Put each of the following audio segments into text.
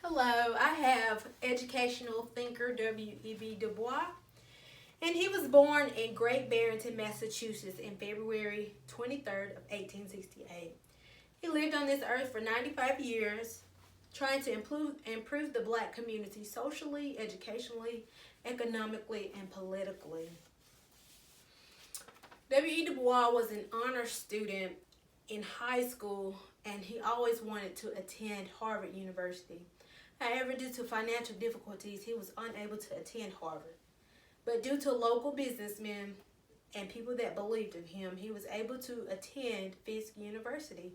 Hello, I have educational thinker W.E.B. Dubois, and he was born in Great Barrington, Massachusetts in February 23rd of 1868. He lived on this earth for 95 years, trying to improve the black community socially, educationally, economically, and politically. W.E. Du Bois was an honor student in high school, and he always wanted to attend Harvard University. However, due to financial difficulties, he was unable to attend Harvard. But due to local businessmen and people that believed in him, he was able to attend Fisk University.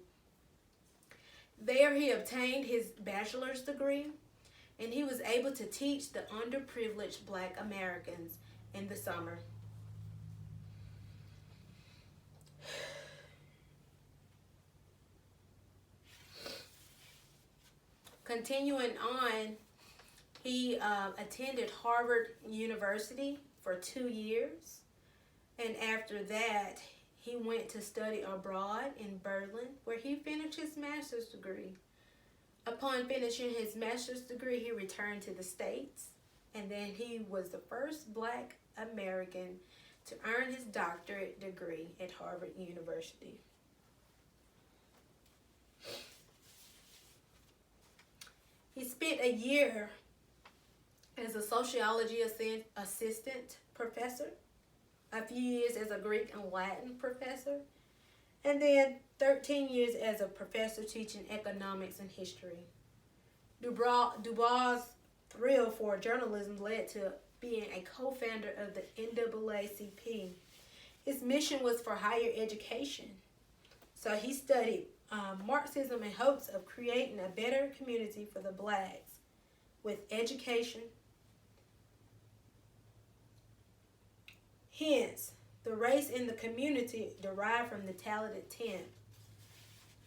There, he obtained his bachelor's degree, and he was able to teach the underprivileged black Americans in the summer. Continuing on, he attended Harvard University for 2 years, and after that, he went to study abroad in Berlin, where he finished his master's degree. Upon finishing his master's degree, he returned to the States, and then he was the first black American to earn his doctorate degree at Harvard University. He spent a year as a sociology assistant professor, a few years as a Greek and Latin professor, and then 13 years as a professor teaching economics and history. Dubois' thrill for journalism led to being a co-founder of the NAACP. His mission was for higher education. So he studied Marxism in hopes of creating a better community for the blacks with education. Hence, the race in the community derived from the talented 10th.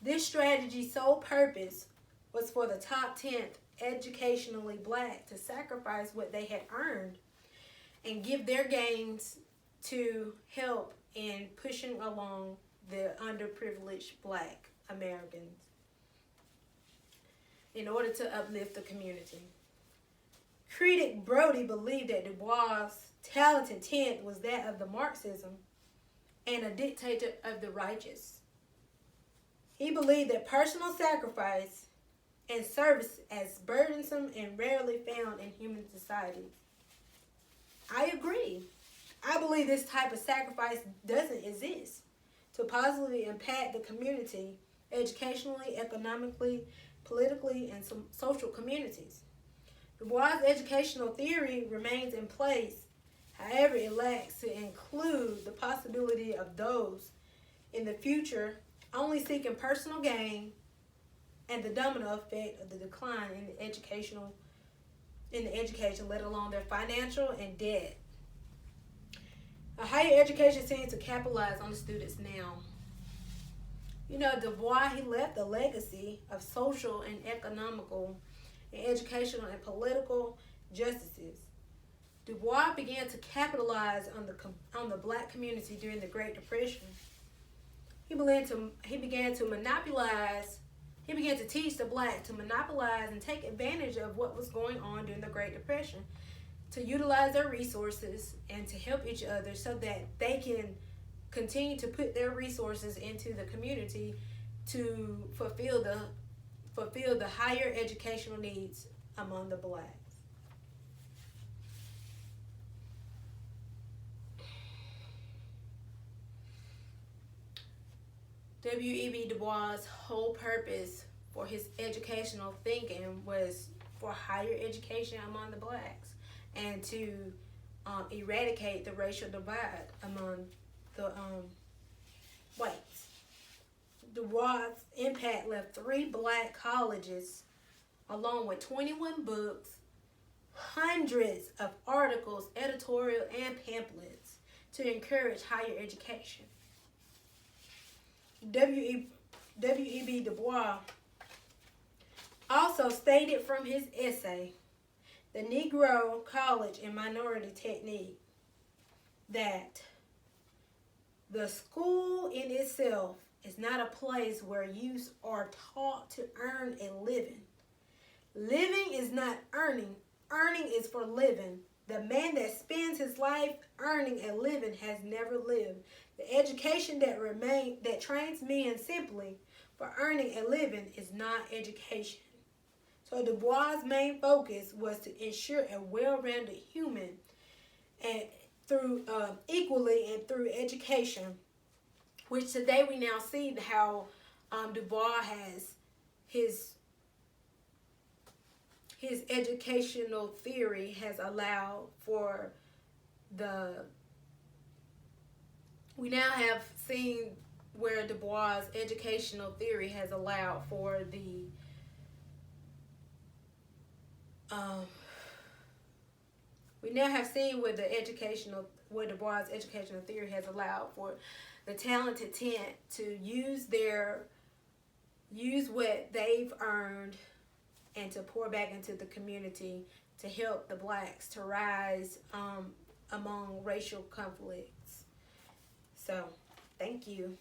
This strategy's sole purpose was for the top 10th educationally black to sacrifice what they had earned and give their gains to help in pushing along the underprivileged black Americans in order to uplift the community. Critic Brody believed that Dubois' talented intent was that of the Marxism and a dictator of the righteous. He believed that personal sacrifice and service as burdensome and rarely found in human society. I agree. I believe this type of sacrifice doesn't exist to positively impact the community educationally, economically, politically, and some social communities. Dubois' educational theory remains in place. However, it lacks to include the possibility of those in the future only seeking personal gain and the domino effect of the decline in the education, let alone their financial and debt. A higher education seems to capitalize on the students now. You know, Dubois, he left a legacy of social and economical and educational and political justices. Dubois began to capitalize on the black community during the Great Depression. He began to teach the black to monopolize and take advantage of what was going on during the Great Depression, to utilize their resources and to help each other so that they can continue to put their resources into the community to fulfill the higher educational needs among the blacks. W.E.B. Du Bois' whole purpose for his educational thinking was for higher education among the blacks and to eradicate the racial divide among the whites. Du Bois' impact left 3 black colleges along with 21 books, hundreds of articles, editorial, and pamphlets to encourage higher education. W.E.B. Du Bois also stated from his essay, The Negro College and Minority Technique, that the school in itself is not a place where youths are taught to earn a living. Living is not earning. Earning is for living. The man that spends his life earning and living has never lived. The education that trains men simply for earning and living is not education. So Dubois' main focus was to ensure a well-rounded human, and through equally and through education, which today we now see how Dubois has his educational theory has allowed for we now have seen where Dubois' educational theory has allowed for we now have seen where Dubois' educational theory has allowed for the talented 10 to use what they've earned and to pour back into the community to help the blacks to rise among racial conflicts. So, thank you.